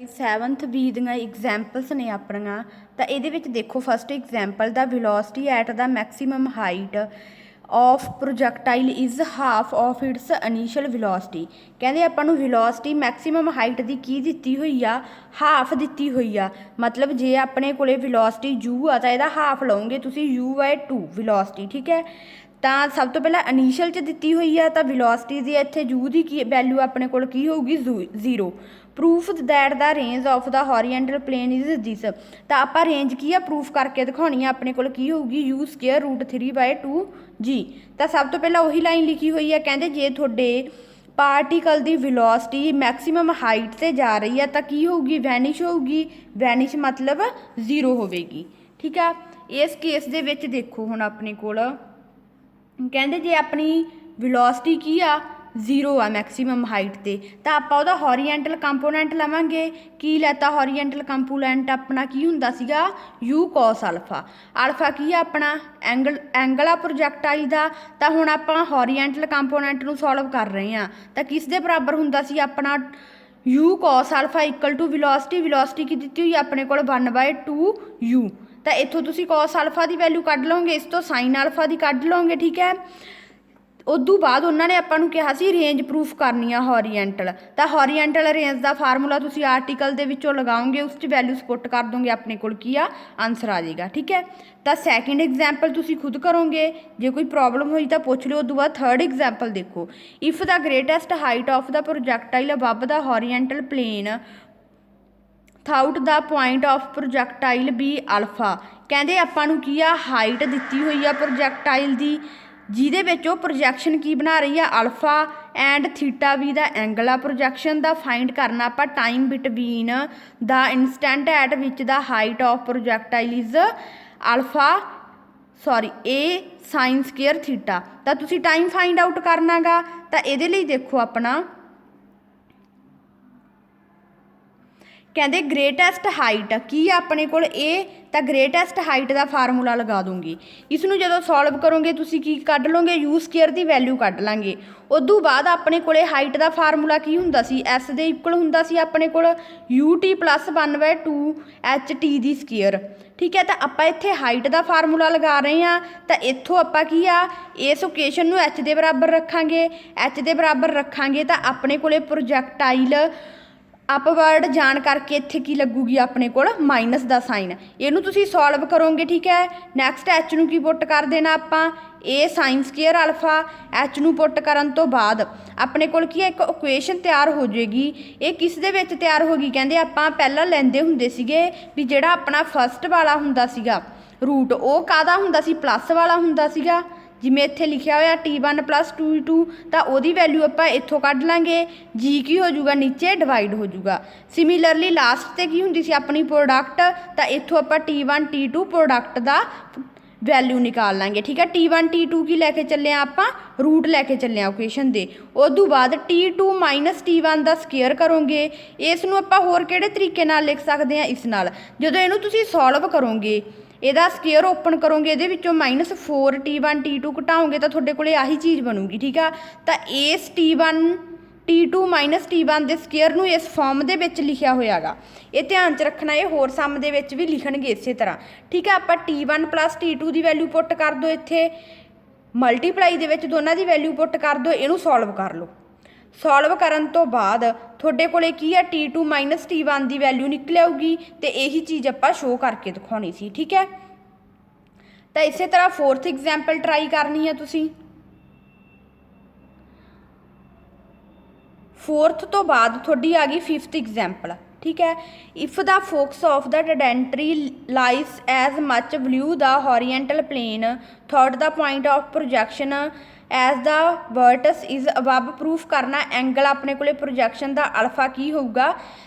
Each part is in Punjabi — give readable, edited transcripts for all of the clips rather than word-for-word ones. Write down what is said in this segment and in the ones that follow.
7th बी ਦੀਆਂ एग्जाम्पल्स ने ਆਪਣੀਆਂ ਤਾਂ ਇਹਦੇ ਵਿੱਚ ਦੇਖੋ first example the velocity at the maximum height of projectile is half of its initial velocity ਕਹਿੰਦੇ ਆਪਾਂ ਨੂੰ velocity maximum height ਦੀ ਕੀ ਦਿੱਤੀ ਹੋਈ ਆ ਹਾਫ ਦਿੱਤੀ ਹੋਈ ਆ ਮਤਲਬ ਜੇ ਆਪਣੇ ਕੋਲੇ velocity u ਆ ਤਾਂ ਇਹਦਾ ਹਾਫ ਲਓਗੇ ਤੁਸੀਂ u/2 velocity ਠੀਕ ਹੈ ਤਾਂ ਸਭ ਤੋਂ ਪਹਿਲਾਂ ਇਨੀਸ਼ੀਅਲ 'ਚ ਦਿੱਤੀ ਹੋਈ ਆ ਤਾਂ velocity ਦੀ ਇੱਥੇ u ਦੀ ਕੀ ਵੈਲਿਊ ਆਪਣੇ ਕੋਲ ਕੀ ਹੋਊਗੀ 0 proof that the range of the horizontal plane is this ਤਾਂ ਆਪਾਂ ਰੇਂਜ ਕੀ ਆ ਪ੍ਰੂਫ ਕਰਕੇ ਦਿਖਾਉਣੀ ਆ ਆਪਣੇ ਕੋਲ ਕੀ ਹੋਊਗੀ u²√3/2 g ਤਾਂ ਸਭ ਤੋਂ ਪਹਿਲਾਂ ਉਹੀ ਲਾਈਨ ਲਿਖੀ ਹੋਈ ਆ ਕਹਿੰਦੇ ਜੇ ਤੁਹਾਡੇ ਪਾਰਟੀਕਲ ਦੀ ਵੈਲੋਸਿਟੀ ਮੈਕਸਿਮਮ ਹਾਈਟ 'ਤੇ ਜਾ ਰਹੀ ਆ ਤਾਂ ਕੀ ਹੋਊਗੀ ਵੈਨਿਸ਼ ਹੋਊਗੀ ਵੈਨਿਸ਼ ਮਤਲਬ 0 ਹੋਵੇਗੀ ਠੀਕ ਆ ਇਸ ਕੇਸ ਦੇ ਵਿੱਚ ਦੇਖੋ ਹੁਣ ਆਪਣੇ ਕੋਲ ਕਹਿੰਦੇ ਜੇ ਆਪਣੀ ਵੈਲੋਸਿਟੀ ਕੀ ਆ 0 ਆ ਮੈਕਸੀਮਮ ਹਾਈਟ 'ਤੇ ਤਾਂ ਆਪਾਂ ਉਹਦਾ ਹੋਰੀਜ਼ੋਨਟਲ ਕੰਪੋਨੈਂਟ ਲਵਾਂਗੇ ਕੀ ਲੈਤਾ ਹੋਰੀਜ਼ੋਨਟਲ ਕੰਪੋਨੈਂਟ ਆਪਣਾ ਕੀ ਹੁੰਦਾ ਸੀਗਾ u cos ਅਲਫਾ ਅਲਫਾ ਕੀ ਆ ਆਪਣਾ ਐਂਗਲ ਆ ਪ੍ਰੋਜੈਕਟਾਈਲ ਦਾ ਤਾਂ ਹੁਣ ਆਪਾਂ ਹੋਰੀਜ਼ੋਨਟਲ ਕੰਪੋਨੈਂਟ ਨੂੰ ਸੋਲਵ ਕਰ ਰਹੇ ਹਾਂ ਤਾਂ ਕਿਸ ਦੇ ਬਰਾਬਰ ਹੁੰਦਾ ਸੀ ਆਪਣਾ u cos alpha equal to velocity ਕੀ ਦਿੱਤੀ ਹੋਈ ਆਪਣੇ ਕੋਲ 1/2 u ਤਾਂ ਇੱਥੋਂ ਤੁਸੀਂ cos ਅਲਫਾ ਦੀ ਵੈਲਿਊ ਕੱਢ ਲਓਗੇ ਇਸ ਤੋਂ sin ਅਲਫਾ ਦੀ ਕੱਢ ਲਓਗੇ ਠੀਕ ਹੈ ਉਦੋਂ ਬਾਅਦ ਉਹਨਾਂ ਨੇ ਆਪਾਂ ਨੂੰ ਕਿਹਾ ਸੀ ਰੇਂਜ ਪ੍ਰੂਫ ਕਰਨੀ ਆ ਹੋਰੀਜ਼ੋਨਟਲ ਤਾਂ ਹੋਰੀਜ਼ੋਨਟਲ ਰੇਂਜ ਦਾ ਫਾਰਮੂਲਾ ਤੁਸੀਂ ਆਰਟੀਕਲ ਦੇ ਵਿੱਚੋਂ ਲਗਾਓਗੇ ਉਸ 'ਚ ਵੈਲਿਊ ਪੁੱਟ ਕਰ ਦੋਗੇ ਆਪਣੇ ਕੋਲ ਕੀ ਆ ਆਨਸਰ ਆ ਜਾਏਗਾ ਠੀਕ ਹੈ ਤਾਂ ਸੈਕਿੰਡ ਐਗਜ਼ਾਮਪਲ ਤੁਸੀਂ ਖੁਦ ਕਰੋਗੇ ਜੇ ਕੋਈ ਪ੍ਰੋਬਲਮ ਹੋਈ ਤਾਂ ਪੁੱਛ ਲਿਓ ਉਦੋਂ ਬਾਅਦ ਥਰਡ ਐਗਜ਼ਾਮਪਲ ਦੇਖੋ if the greatest height of the projectile above the horizontal plane through the point of projectile be alpha ਕਹਿੰਦੇ ਆਪਾਂ ਨੂੰ ਕੀ ਆ ਹਾਈਟ ਦਿੱਤੀ ਹੋਈ ਆ ਪ੍ਰੋਜੈਕਟਾਈਲ ਦੀ ਜਿਹਦੇ ਵਿੱਚ ਉਹ ਪ੍ਰੋਜੈਕਸ਼ਨ ਕੀ ਬਣਾ ਰਹੀ ਆ alpha and theta be the angle ਆ ਪ੍ਰੋਜੈਕਸ਼ਨ ਦਾ ਫਾਈਂਡ ਕਰਨਾ ਆਪਾਂ time between the instant at ਵਿੱਚ the height of projectile is alpha a sin² theta ਤਾਂ ਤੁਸੀਂ ਟਾਈਮ ਫਾਈਂਡ ਆਊਟ ਕਰਨਾ ਗਾ ਤਾਂ ਇਹਦੇ ਲਈ ਦੇਖੋ ਆਪਣਾ ਕਹਿੰਦੇ ਗ੍ਰੇਟੈਸਟ ਹਾਈਟ ਕੀ ਆ ਆਪਣੇ ਕੋਲ ਇਹ ਤਾਂ ਗ੍ਰੇਟੈਸਟ ਹਾਈਟ ਦਾ ਫਾਰਮੂਲਾ ਲਗਾ ਦੂੰਗੀ ਇਸ ਨੂੰ ਜਦੋਂ ਸੋਲਵ ਕਰੋਗੇ ਤੁਸੀਂ ਕੀ ਕੱਢ ਲਓਗੇ u² ਦੀ ਵੈਲਿਊ ਕੱਢ ਲਾਂਗੇ ਉਦੋਂ ਬਾਅਦ ਆਪਣੇ ਕੋਲੇ ਹਾਈਟ ਦਾ ਫਾਰਮੂਲਾ ਕੀ ਹੁੰਦਾ ਸੀ s ਦੇ ਇਕੁਅਲ ਹੁੰਦਾ ਸੀ ਆਪਣੇ ਕੋਲ ut + 1/2 ht ਦੀ ਸਕੁਅਰ ਠੀਕ ਹੈ ਤਾਂ ਆਪਾਂ ਇੱਥੇ ਹਾਈਟ ਦਾ ਫਾਰਮੂਲਾ ਲਗਾ ਰਹੇ ਹਾਂ ਤਾਂ ਇੱਥੋਂ ਆਪਾਂ ਕੀ ਆ ਇਸ ਇਕੁਏਸ਼ਨ ਨੂੰ h ਦੇ ਬਰਾਬਰ ਰੱਖਾਂਗੇ h ਦੇ ਬਰਾਬਰ ਰੱਖਾਂਗੇ ਤਾਂ ਆਪਣੇ ਕੋਲੇ ਪ੍ਰੋਜੈਕਟਾਈਲ ਅਪਵਰਡ ਜਾਣ ਕਰਕੇ ਇੱਥੇ ਕੀ ਲੱਗੂਗੀ ਆਪਣੇ ਕੋਲ ਮਾਈਨਸ ਦਾ ਸਾਈਨ ਇਹਨੂੰ ਤੁਸੀਂ ਸੋਲਵ ਕਰੋਗੇ ਠੀਕ ਹੈ ਨੈਕਸਟ ਐਚ ਨੂੰ ਕੀ ਪੁੱਟ ਕਰ ਦੇਣਾ ਆਪਾਂ a sin² ਅਲਫਾ ਐਚ ਨੂੰ ਪੁੱਟ ਕਰਨ ਤੋਂ ਬਾਅਦ ਆਪਣੇ ਕੋਲ ਕੀ ਇੱਕ ਇਕੁਏਸ਼ਨ ਤਿਆਰ ਹੋ ਜਾਏਗੀ ਇਹ ਕਿਸ ਦੇ ਵਿੱਚ ਤਿਆਰ ਹੋ ਗਈ ਕਹਿੰਦੇ ਆਪਾਂ ਪਹਿਲਾਂ ਲੈਂਦੇ ਹੁੰਦੇ ਸੀਗੇ ਵੀ ਜਿਹੜਾ ਆਪਣਾ ਫਸਟ ਵਾਲਾ ਹੁੰਦਾ ਸੀਗਾ ਰੂਟ ਉਹ ਕਾਹਦਾ ਹੁੰਦਾ ਸੀ ਪਲੱਸ ਵਾਲਾ ਹੁੰਦਾ ਸੀਗਾ ਜਿਵੇਂ ਇੱਥੇ ਲਿਖਿਆ ਹੋਇਆ t1 + 2t ਤਾਂ ਉਹਦੀ ਵੈਲਿਊ ਆਪਾਂ ਇੱਥੋਂ ਕੱਢ ਲਾਂਗੇ ਜੀ ਕੀ ਹੋ ਜਾਊਗਾ ਨੀਚੇ ਡਿਵਾਈਡ ਹੋ ਜਾਊਗਾ ਸਿਮਿਲਰਲੀ ਲਾਸਟ 'ਤੇ ਕੀ ਹੁੰਦੀ ਸੀ ਆਪਣੀ ਪ੍ਰੋਡਕਟ ਤਾਂ ਇੱਥੋਂ ਆਪਾਂ t1 t2 ਪ੍ਰੋਡਕਟ ਦਾ ਵੈਲਿਊ ਨਿਕਾਲ ਲਾਂਗੇ ਠੀਕ ਹੈ t1 t2 ਕੀ ਲੈ ਕੇ ਚੱਲੇ ਆ ਆਪਾਂ ਰੂਟ ਲੈ ਕੇ ਚੱਲੇ ਆ ਇਕੁਏਸ਼ਨ ਦੇ ਉਦੋਂ ਬਾਅਦ t2 - t1 ਦਾ ਸਕੁਅਰ ਕਰੋਗੇ ਇਸ ਨੂੰ ਆਪਾਂ ਹੋਰ ਕਿਹੜੇ ਤਰੀਕੇ ਨਾਲ ਲਿਖ ਸਕਦੇ ਹਾਂ ਇਸ ਨਾਲ ਜਦੋਂ ਇਹਨੂੰ ਤੁਸੀਂ ਸੋਲਵ ਕਰੋਗੇ ਇਹਦਾ ਸਕੁਅਰ ਓਪਨ ਕਰੋਗੇ ਇਹਦੇ ਵਿੱਚੋਂ -4 t1 t2 ਘਟਾਓਗੇ ਤਾਂ ਤੁਹਾਡੇ ਕੋਲੇ ਆਹੀ ਚੀਜ਼ ਬਣੂਗੀ ਠੀਕ ਆ ਤਾਂ ਇਸ t1 t2 - t1 ਦੇ ਸਕੁਅਰ ਨੂੰ ਇਸ ਫਾਰਮ ਦੇ ਵਿੱਚ ਲਿਖਿਆ ਹੋਇਆ ਗਾ ਇਹ ਧਿਆਨ 'ਚ ਰੱਖਣਾ ਇਹ ਹੋਰ ਸਮ ਦੇ ਵਿੱਚ ਵੀ ਲਿਖਣਗੇ ਇਸੇ ਤਰ੍ਹਾਂ ਠੀਕ ਆ ਆਪਾਂ t1 + t2 ਦੀ ਵੈਲਿਊ ਪੁੱਟ ਕਰ ਦਿਓ ਇੱਥੇ ਮਲਟੀਪਲਾਈ ਦੇ ਵਿੱਚ ਦੋਨਾਂ ਦੀ ਵੈਲਿਊ ਪੁੱਟ ਕਰ ਦਿਓ ਇਹਨੂੰ ਸੋਲਵ ਕਰ ਲਓ ਸੋਲਵ ਕਰਨ ਤੋਂ ਬਾਅਦ ਤੁਹਾਡੇ ਕੋਲੇ ਕੀ ਆ t2 - t1 ਦੀ ਵੈਲਿਊ ਨਿਕਲ ਆਊਗੀ ਤੇ ਇਹੀ ਚੀਜ਼ ਆਪਾਂ ਸ਼ੋਅ ਕਰਕੇ ਦਿਖਾਉਣੀ ਸੀ ਠੀਕ ਹੈ ਤਾਂ ਇਸੇ ਤਰ੍ਹਾਂ ਫੋਰਥ ਐਗਜ਼ਾਮਪਲ ਟਰਾਈ ਕਰਨੀ ਹੈ ਤੁਸੀਂ ਫੋਰਥ ਤੋਂ ਬਾਅਦ ਤੁਹਾਡੀ ਆ ਗਈ ਫਿਫਥ ਐਗਜ਼ਾਮਪਲ ਠੀਕ ਹੈ if the focus of the ਡੈਡੈਂਟਰੀ lies as much below the horizontal plane third the point of projection as the vertex is above proof ਕਰਨਾ ਐਂਗਲ ਆਪਣੇ ਕੋਲੇ ਪ੍ਰੋਜੈਕਸ਼ਨ ਦਾ ਅਲਫਾ ਕੀ ਹੋਊਗਾ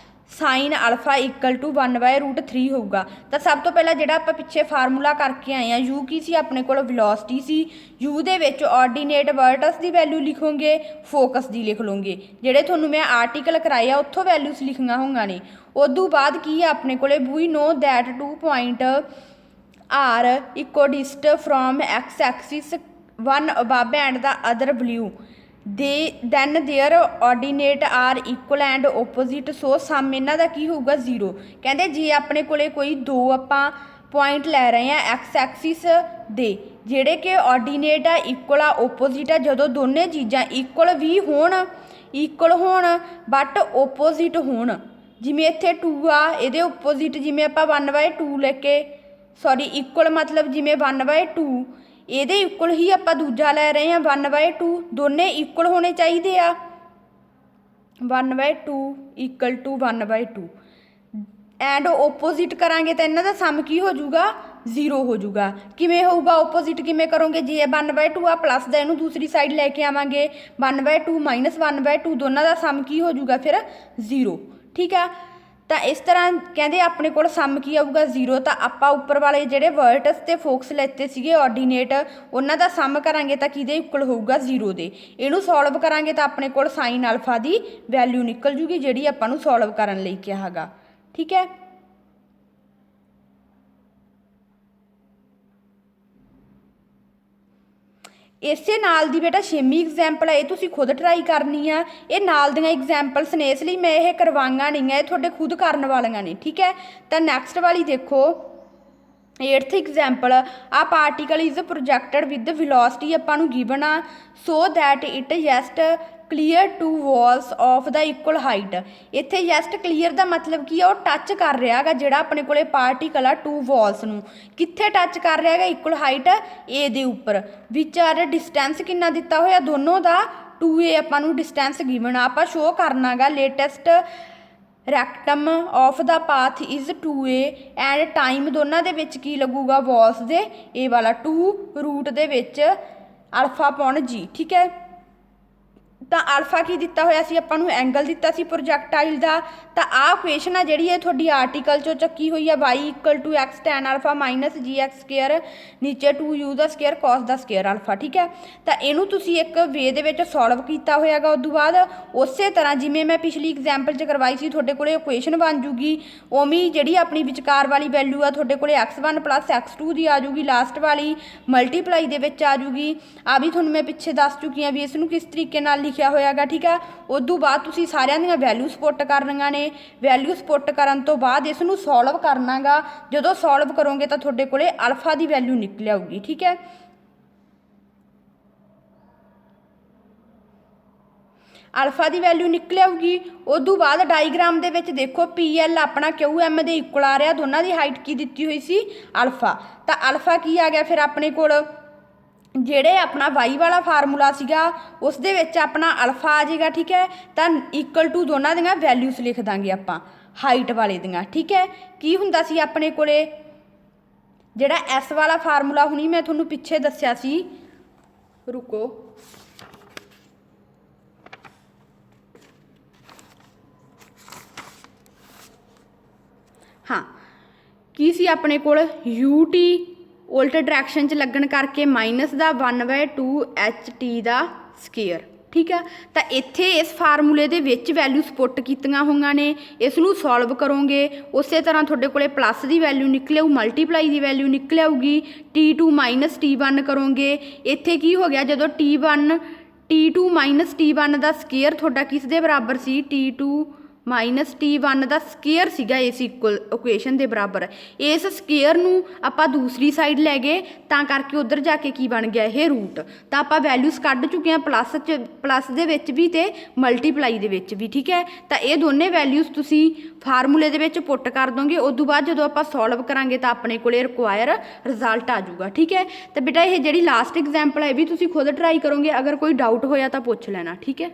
sin ਅਲਫਾ = 1/√3 ਹੋਊਗਾ ਤਾਂ ਸਭ ਤੋਂ ਪਹਿਲਾਂ ਜਿਹੜਾ ਆਪਾਂ ਪਿੱਛੇ ਫਾਰਮੂਲਾ ਕਰਕੇ ਆਏ ਆ u ਕੀ ਸੀ ਆਪਣੇ ਕੋਲ ਵੈਲੋਸਿਟੀ ਸੀ u ਦੇ ਵਿੱਚ ਆਰਡੀਨੇਟ ਵਰਟਸ ਦੀ ਵੈਲਿਊ ਲਿਖੋਗੇ ਫੋਕਸ ਦੀ ਲਿਖ ਲਓਗੇ ਜਿਹੜੇ ਤੁਹਾਨੂੰ ਮੈਂ ਆਰਟੀਕਲ ਕਰਾਏ ਆ ਉੱਥੋਂ ਵੈਲਿਊਸ ਲਿਖੀਆਂ ਹੋਈਆਂ ਨੇ ਉਦੋਂ ਬਾਅਦ ਕੀ ਆ ਆਪਣੇ ਕੋਲੇ we know that 2 point are equidistant from x axis one above and the other below then their ordinate are equal and opposite, so sum ਇਹਨਾਂ ਦਾ ਕੀ ਹੋਊਗਾ 0। ਕਹਿੰਦੇ ਜੇ ਆਪਣੇ ਕੋਲੇ ਕੋਈ ਦੋ ਆਪਾਂ ਪੁਆਇੰਟ ਲੈ ਰਹੇ ਹਾਂ ਐਕਸ ਐਕਸਿਸ ਦੇ ਜਿਹੜੇ ਕਿ ਆਰਡੀਨੇਟ ਆ, ਇਕੁਅਲ ਆ, ਓਪੋਜ਼ਿਟ ਆ, ਜਦੋਂ ਦੋਨੇ ਚੀਜ਼ਾਂ ਇਕੁਅਲ ਵੀ ਹੋਣ ਬਟ ਓਪੋਜ਼ਿਟ ਹੋਣ, ਜਿਵੇਂ ਇੱਥੇ 2 ਆ ਇਹਦੇ ਓਪੋਜ਼ਿਟ ਜਿਵੇਂ ਆਪਾਂ 1/2 ਲੈ ਕੇ ਇਕੁਅਲ ਮਤਲਬ ਜਿਵੇਂ 1/2 ਇਹਦੇ ਇਕੁਅਲ ਹੀ ਆਪਾਂ ਦੂਜਾ ਲੈ ਰਹੇ ਹਾਂ 1/2, ਦੋਨੇ ਇਕੁਅਲ ਹੋਣੇ ਚਾਹੀਦੇ ਆ 1/2 ਇਕੁਅਲ ਟੂ 1/2 ਐਂਡ ਓਪੋਜ਼ਿਟ ਕਰਾਂਗੇ ਤਾਂ ਇਹਨਾਂ ਦਾ ਸਮ ਕੀ ਹੋ ਜਾਊਗਾ 0 ਹੋ ਜਾਊਗਾ। ਕਿਵੇਂ ਹੋਊਗਾ ਓਪੋਜ਼ਿਟ ਕਿਵੇਂ ਕਰੋਗੇ, ਜੇ 1/2 ਆ ਪਲੱਸ ਦਾ ਇਹਨੂੰ ਦੂਸਰੀ ਸਾਈਡ ਲੈ ਕੇ ਆਵਾਂਗੇ 1/2 ਮਾਈਨਸ 1/2 ਦੋਨਾਂ ਦਾ ਸਮ ਕੀ ਹੋ ਜਾਊਗਾ ਫਿਰ 0। ਠੀਕ ਆ, ਤਾਂ ਇਸ ਤਰ੍ਹਾਂ ਕਹਿੰਦੇ ਆਪਣੇ ਕੋਲ ਸਮ ਕੀ ਆਊਗਾ 0। ਤਾਂ ਆਪਾਂ ਉੱਪਰ ਵਾਲੇ ਜਿਹੜੇ ਵਰਟਸ ਤੇ ਫੋਕਸ ਲੈਤੇ ਸੀਗੇ ਆਰਡੀਨੇਟ ਉਹਨਾਂ ਦਾ ਸਮ ਕਰਾਂਗੇ ਤਾਂ ਕਿਹਦੇ ਇਕੁਅਲ ਹੋਊਗਾ 0 ਦੇ। ਇਹਨੂੰ ਸੋਲਵ ਕਰਾਂਗੇ ਤਾਂ ਆਪਣੇ ਕੋਲ ਸਾਈਨ ਅਲਫਾ ਦੀ ਵੈਲਿਊ ਨਿਕਲ ਜੂਗੀ ਜਿਹੜੀ ਆਪਾਂ ਨੂੰ ਸੋਲਵ ਕਰਨ ਲਈ ਕਿਹਾ ਹੈਗਾ। ਠੀਕ ਹੈ, ਇਸੇ ਨਾਲ ਦੀ ਬੇਟਾ 6ਵੀਂ ਐਗਜ਼ਾਮਪਲ ਹੈ, ਇਹ ਤੁਸੀਂ ਖੁਦ ਟਰਾਈ ਕਰਨੀ ਆ। ਇਹ ਨਾਲ ਦੀਆਂ ਐਗਜ਼ਾਮਪਲਸ ਨੇ ਇਸ ਲਈ ਮੈਂ ਇਹ ਕਰਵਾਈਆਂ ਨਹੀਂ ਹੈ, ਇਹ ਤੁਹਾਡੇ ਖੁਦ ਕਰਨ ਵਾਲੀਆਂ ਨੇ। ਠੀਕ ਹੈ, ਤਾਂ ਨੈਕਸਟ ਵਾਲੀ ਦੇਖੋ 8th example, a particle is projected with velocity ਆਪਾਂ ਨੂੰ ਗਿਵਨ ਆ so that it just clear to walls of the equal height. ਇੱਥੇ ਜਸਟ ਕਲੀਅਰ ਦਾ ਮਤਲਬ ਕੀ ਆ, ਉਹ ਟੱਚ ਕਰ ਰਿਹਾ ਹੈਗਾ ਜਿਹੜਾ ਆਪਣੇ ਕੋਲੇ ਪਾਰਟੀਕਲ ਆ 2 ਵਾਲਸ ਨੂੰ। ਕਿੱਥੇ ਟੱਚ ਕਰ ਰਿਹਾ ਹੈਗਾ ਇਕੁਅਲ ਹਾਈਟ ਏ ਦੇ ਉੱਪਰ, ਵਿਚ ਆਰ ਡਿਸਟੈਂਸ ਕਿੰਨਾ ਦਿੱਤਾ ਹੋਇਆ ਦੋਨੋਂ ਦਾ 2a ਆਪਾਂ ਨੂੰ ਡਿਸਟੈਂਸ ਗਿਵਨ ਆ। ਆਪਾਂ ਸ਼ੋਅ ਕਰਨਾ ਗਾ latus rectum of the path is 2a and time ਦੋਨਾਂ ਦੇ ਵਿੱਚ ਕੀ ਲੱਗੂਗਾ ਵਾਲਸ ਦੇ ਇਹ ਵਾਲਾ 2 ਰੂਟ ਦੇ ਵਿੱਚ ਅਲਫਾ ਪੌਣ ਜੀ। ਠੀਕ ਹੈ, ਤਾਂ ਅਲਫਾ ਕੀ ਦਿੱਤਾ ਹੋਇਆ ਸੀ ਆਪਾਂ ਨੂੰ, ਐਂਗਲ ਦਿੱਤਾ ਸੀ ਪ੍ਰੋਜੈਕਟਾਈਲ ਦਾ। ਤਾਂ ਆਹ ਇਕੁਏਸ਼ਨ ਆ ਜਿਹੜੀ ਇਹ ਤੁਹਾਡੀ ਆਰਟੀਕਲ 'ਚੋਂ ਚੱਕੀ ਹੋਈ ਆ y = x tan alpha minus gx² ਨੀਚੇ 2u ਦਾ ਸਕੇਅਰ cos ਦਾ ਸਕੇਅਰ ਅਲਫਾ। ਠੀਕ ਹੈ, ਤਾਂ ਇਹਨੂੰ ਤੁਸੀਂ ਇੱਕ ਵੇ ਦੇ ਵਿੱਚ ਸੋਲਵ ਕੀਤਾ ਹੋਇਆਗਾ। ਉਸ ਤੋਂ ਬਾਅਦ ਉਸੇ ਤਰ੍ਹਾਂ ਜਿਵੇਂ ਮੈਂ ਪਿਛਲੀ ਐਗਜ਼ਾਮਪਲ 'ਚ ਕਰਵਾਈ ਸੀ ਤੁਹਾਡੇ ਕੋਲੇ ਇਕੁਏਸ਼ਨ ਬਣ ਜੂਗੀ, ਉਵੇਂ ਜਿਹੜੀ ਆਪਣੀ ਵਿਚਕਾਰ ਵਾਲੀ ਵੈਲਿਊ ਆ ਤੁਹਾਡੇ ਕੋਲੇ x1 + x2 ਦੀ ਆ ਜੂਗੀ, ਲਾਸਟ ਵਾਲੀ ਮਲਟੀਪਲਾਈ ਦੇ ਵਿੱਚ ਆ ਜੂਗੀ। ਆ ਵੀ ਤੁਹਾਨੂੰ ਮੈਂ ਪਿੱਛੇ ਦੱਸ ਚੁੱਕੀ ਹਾਂ ਵੀ ਇਸ ਨੂੰ ਕਿਸ ਤਰੀਕੇ ਨਾਲ ਲਿਖਿਆ ਹੋਇਆਗਾ। ਠੀਕ ਆ, ਉਸ ਤੋਂ ਬਾਅਦ ਤੁਸੀਂ ਸਾਰਿਆਂ ਦੀਆਂ ਵੈਲਿਊਜ਼ ਪੁੱਟ ਕਰਨੀਆਂ ਨੇ। ਵੈਲਿਊਜ਼ ਪੁੱਟ ਕਰਨ ਤੋਂ ਬਾਅਦ ਇਸ ਨੂੰ ਸੋਲਵ ਕਰਨਾ ਗਾ। ਜਦੋਂ ਸੋਲਵ ਕਰੋਗੇ ਤਾਂ ਤੁਹਾਡੇ ਕੋਲੇ ਅਲਫਾ ਦੀ ਵੈਲਿਊ ਨਿਕਲ ਆਊਗੀ। ਠੀਕ ਹੈ, ਅਲਫਾ ਦੀ ਵੈਲਿਊ ਨਿਕਲ ਆਊਗੀ। ਉਸ ਤੋਂ ਬਾਅਦ ਡਾਈਗ੍ਰਾਮ ਦੇ ਵਿੱਚ ਦੇਖੋ PL ਆਪਣਾ QM ਦੇ ਇਕੁਅਲ ਆ ਰਿਹਾ, ਦੋਨਾਂ ਦੀ ਹਾਈਟ ਕੀ ਦਿੱਤੀ ਹੋਈ ਸੀ ਅਲਫਾ। ਤਾਂ ਅਲਫਾ ਕੀ ਆ ਗਿਆ ਫਿਰ ਆਪਣੇ ਕੋਲ, ਜਿਹੜੇ ਆਪਣਾ y ਵਾਲਾ ਫਾਰਮੂਲਾ ਸੀਗਾ ਉਸ ਦੇ ਵਿੱਚ ਆਪਣਾ ਅਲਫਾ ਆ ਜਾਏਗਾ। ਠੀਕ ਹੈ, ਤਾਂ ਇਕੁਅਲ ਟੂ ਦੋਨਾਂ ਦੀਆਂ ਵੈਲਿਊਜ਼ ਲਿਖ ਦਾਂਗੇ ਆਪਾਂ ਹਾਈਟ ਵਾਲੇ ਦੀਆਂ। ਠੀਕ ਹੈ, ਕੀ ਹੁੰਦਾ ਸੀ ਆਪਣੇ ਕੋਲੇ ਜਿਹੜਾ S ਵਾਲਾ ਫਾਰਮੂਲਾ ਹੁਣੀ ਮੈਂ ਤੁਹਾਨੂੰ ਪਿੱਛੇ ਦੱਸਿਆ ਸੀ, ਰੁਕੋ ਹਾਂ, ਕੀ ਸੀ ਆਪਣੇ ਕੋਲ UT ਉਲਟ ਡਾਇਰੈਕਸ਼ਨ 'ਚ ਲੱਗਣ ਕਰਕੇ ਮਾਈਨਸ ਦਾ 1/2 HT ਦਾ ਸਕੇਅਰ। ਠੀਕ ਆ, ਤਾਂ ਇੱਥੇ ਇਸ ਫਾਰਮੂਲੇ ਦੇ ਵਿੱਚ ਵੈਲਿਊਜ਼ ਪੁੱਟ ਕੀਤੀਆਂ ਹੋਈਆਂ ਨੇ। ਇਸ ਨੂੰ ਸੋਲਵ ਕਰੋਗੇ ਉਸੇ ਤਰ੍ਹਾਂ ਤੁਹਾਡੇ ਕੋਲੇ ਪਲੱਸ ਦੀ ਵੈਲਿਊ ਨਿਕਲ ਆਊ, ਮਲਟੀਪਲਾਈ ਦੀ ਵੈਲਿਊ ਨਿਕਲ ਆਊਗੀ। T2 - T1 ਕਰੋਗੇ, ਇੱਥੇ ਕੀ ਹੋ ਗਿਆ ਜਦੋਂ T2 - T1 ਦਾ ਸਕੇਅਰ ਤੁਹਾਡਾ ਕਿਸ ਦੇ ਬਰਾਬਰ ਸੀ, T2 - T1 ਦਾ ਸਕੇਅਰ ਸੀਗਾ ਇਸ ਇਕੁਏਸ਼ਨ ਦੇ ਬਰਾਬਰ। ਇਸ ਸਕੇਅਰ ਨੂੰ ਆਪਾਂ ਦੂਸਰੀ ਸਾਈਡ ਲੈ ਗਏ ਤਾਂ ਕਰਕੇ ਉੱਧਰ ਜਾ ਕੇ ਕੀ ਬਣ ਗਿਆ ਇਹ ਰੂਟ। ਤਾਂ ਆਪਾਂ ਵੈਲਿਊਜ਼ ਕੱਢ ਚੁੱਕੇ ਹਾਂ ਪਲੱਸ ਦੇ ਵਿੱਚ ਵੀ ਤੇ ਮਲਟੀਪਲਾਈ ਦੇ ਵਿੱਚ ਵੀ। ਠੀਕ ਹੈ, ਤਾਂ ਇਹ ਦੋਨੇ ਵੈਲਿਊਜ਼ ਤੁਸੀਂ ਫਾਰਮੂਲੇ ਦੇ ਵਿੱਚ ਪੁੱਟ ਕਰ ਦੋਗੇ। ਉਸ ਤੋਂ ਬਾਅਦ ਜਦੋਂ ਆਪਾਂ ਸੋਲਵ ਕਰਾਂਗੇ ਤਾਂ ਆਪਣੇ ਕੋਲੇ ਰਿਕੁਆਇਰ ਰਿਜ਼ਲਟ ਆ ਜਾਊਗਾ। ਠੀਕ ਹੈ, ਤਾਂ ਬੇਟਾ ਇਹ ਜਿਹੜੀ ਲਾਸਟ ਐਗਜ਼ਾਮਪਲ ਹੈ ਇਹ ਵੀ ਤੁਸੀਂ ਖੁਦ ਟਰਾਈ ਕਰੋਗੇ, ਅਗਰ ਕੋਈ ਡਾਊਟ ਹੋਇਆ ਤਾਂ ਪੁੱਛ ਲੈਣਾ। ਠੀਕ ਹੈ।